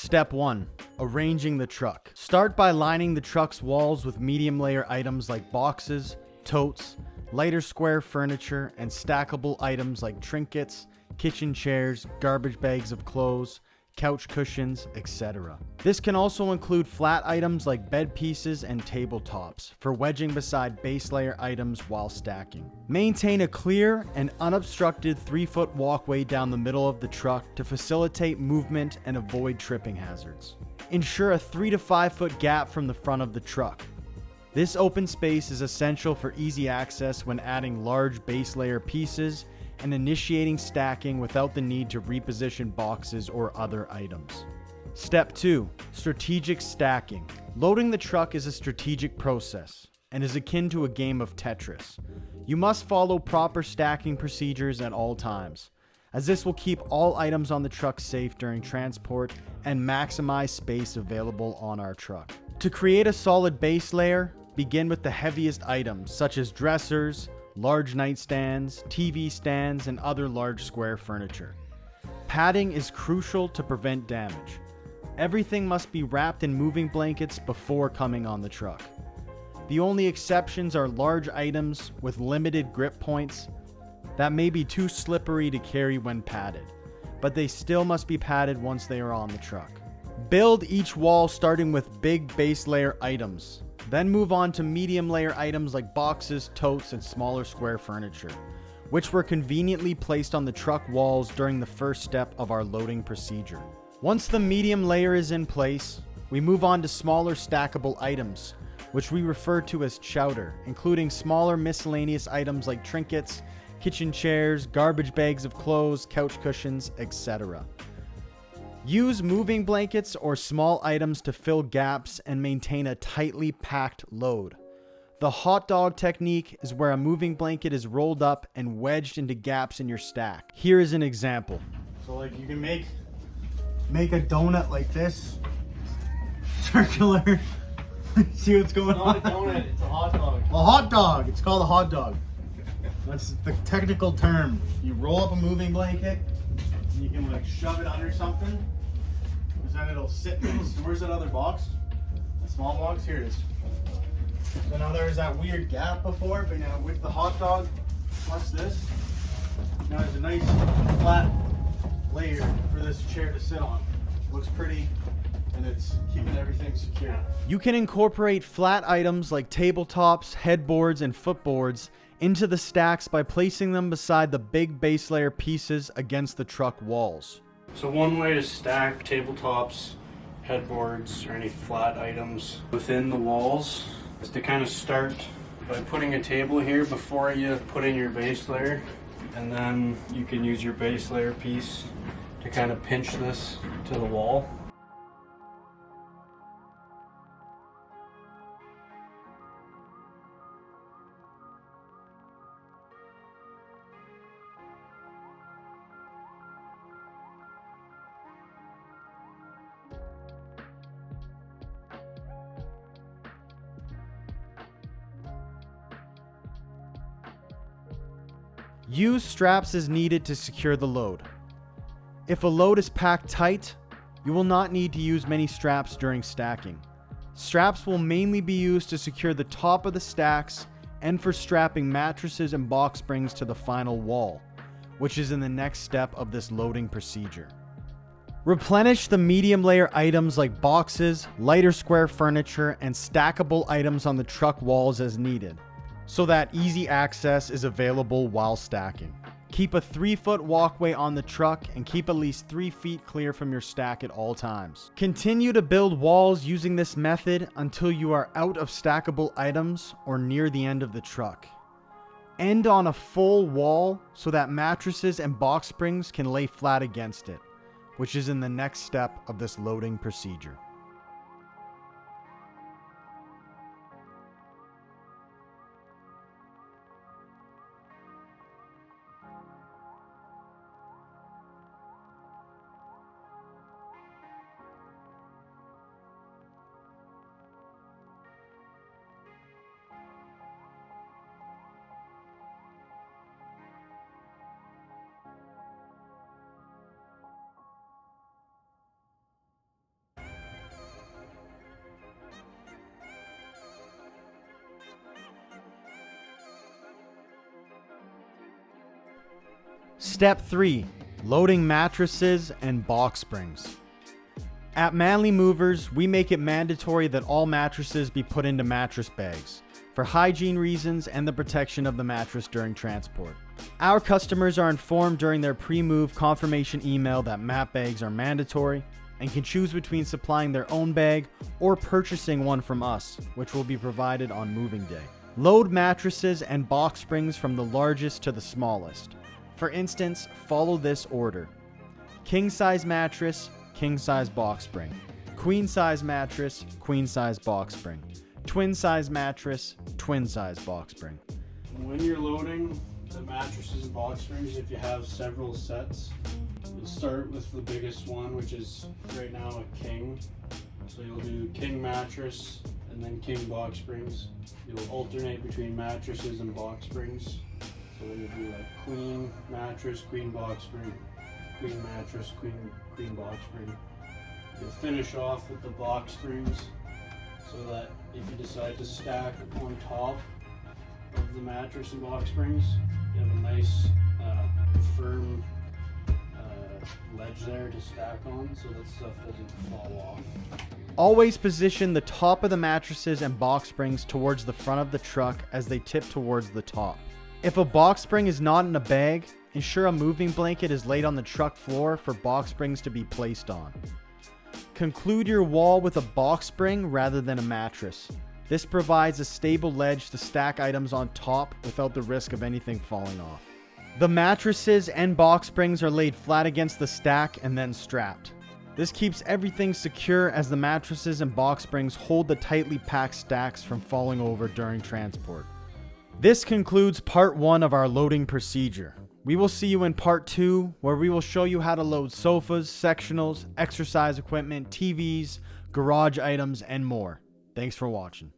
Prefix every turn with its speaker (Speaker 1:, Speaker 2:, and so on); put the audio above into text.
Speaker 1: Step 1. Arranging the truck. Start by lining the truck's walls with medium layer items like boxes, totes, lighter square furniture, and stackable items like trinkets, kitchen chairs, garbage bags of clothes, couch cushions, etc. This can also include flat items like bed pieces and tabletops for wedging beside base layer items while stacking. Maintain a clear and unobstructed 3-foot walkway down the middle of the truck to facilitate movement and avoid tripping hazards. Ensure a 3 to 5 foot gap from the front of the truck. This open space is essential for easy access when adding large base layer pieces and initiating stacking without the need to reposition boxes or other items. Step 2. Strategic stacking. Loading the truck is a strategic process and is akin to a game of Tetris. You must follow proper stacking procedures at all times, as this will keep all items on the truck safe during transport and maximize space available on our truck. To create a solid base layer, begin with the heaviest items such as dressers, large nightstands, TV stands, and other large square furniture. Padding is crucial to prevent damage. Everything must be wrapped in moving blankets before coming on the truck. The only exceptions are large items with limited grip points that may be too slippery to carry when padded, but they still must be padded once they are on the truck. Build each wall starting with big base layer items. Then move on to medium layer items like boxes, totes, and smaller square furniture, which were conveniently placed on the truck walls during the first step of our loading procedure. Once the medium layer is in place, we move on to smaller stackable items, which we refer to as chowder, including smaller miscellaneous items like trinkets, kitchen chairs, garbage bags of clothes, couch cushions, etc. Use moving blankets or small items to fill gaps and maintain a tightly packed load. The hot dog technique is where a moving blanket is rolled up and wedged into gaps in your stack. Here is an example. So like you can make a donut like this, circular. See what's going on?
Speaker 2: It's not a donut, it's a hot dog.
Speaker 1: A hot dog. It's called a hot dog. That's the technical term. You roll up a moving blanket, and you can like shove it under something, because then it'll sit in this. Where's that other box? The small box? Here it is. So now there's that weird gap before, but now with the hot dog plus this, now there's a nice flat layer for this chair to sit on. Looks pretty, and it's keeping everything secure. You can incorporate flat items like tabletops, headboards, and footboards into the stacks by placing them beside the big base layer pieces against the truck walls.
Speaker 2: So one way to stack tabletops, headboards, or any flat items within the walls is to kind of start by putting a table here before you put in your base layer, and then you can use your base layer piece to kind of pinch this to the wall.
Speaker 1: Use straps as needed to secure the load. If a load is packed tight, you will not need to use many straps during stacking. Straps will mainly be used to secure the top of the stacks and for strapping mattresses and box springs to the final wall, which is in the next step of this loading procedure. Replenish the medium layer items like boxes, lighter square furniture, and stackable items on the truck walls as needed, so that easy access is available while stacking. Keep a 3-foot walkway on the truck and keep at least 3 feet clear from your stack at all times. Continue to build walls using this method until you are out of stackable items or near the end of the truck. End on a full wall so that mattresses and box springs can lay flat against it, which is in the next step of this loading procedure. Step 3. Loading mattresses and box springs. At Manly Movers, we make it mandatory that all mattresses be put into mattress bags for hygiene reasons and the protection of the mattress during transport. Our customers are informed during their pre-move confirmation email that mat bags are mandatory and can choose between supplying their own bag or purchasing one from us, which will be provided on moving day. Load mattresses and box springs from the largest to the smallest. For instance, follow this order: king size mattress, king size box spring; queen size mattress, queen size box spring; twin size mattress, twin size box spring.
Speaker 2: When you're loading the mattresses and box springs, if you have several sets, you'll start with the biggest one, which is right now a king. So you'll do king mattress and then king box springs. You'll alternate between mattresses and box springs. So you'll do like queen mattress, queen box spring, queen mattress, queen box spring. You'll finish off with the box springs so that if you decide to stack on top of the mattress and box springs, you have a nice firm ledge there to stack on so that stuff doesn't fall off.
Speaker 1: Always position the top of the mattresses and box springs towards the front of the truck as they tip towards the top. If a box spring is not in a bag, ensure a moving blanket is laid on the truck floor for box springs to be placed on. Conclude your wall with a box spring rather than a mattress. This provides a stable ledge to stack items on top without the risk of anything falling off. The mattresses and box springs are laid flat against the stack and then strapped. This keeps everything secure as the mattresses and box springs hold the tightly packed stacks from falling over during transport. This concludes part 1 of our loading procedure. We will see you in part 2, where we will show you how to load sofas, sectionals, exercise equipment, TVs, garage items, and more. Thanks for watching.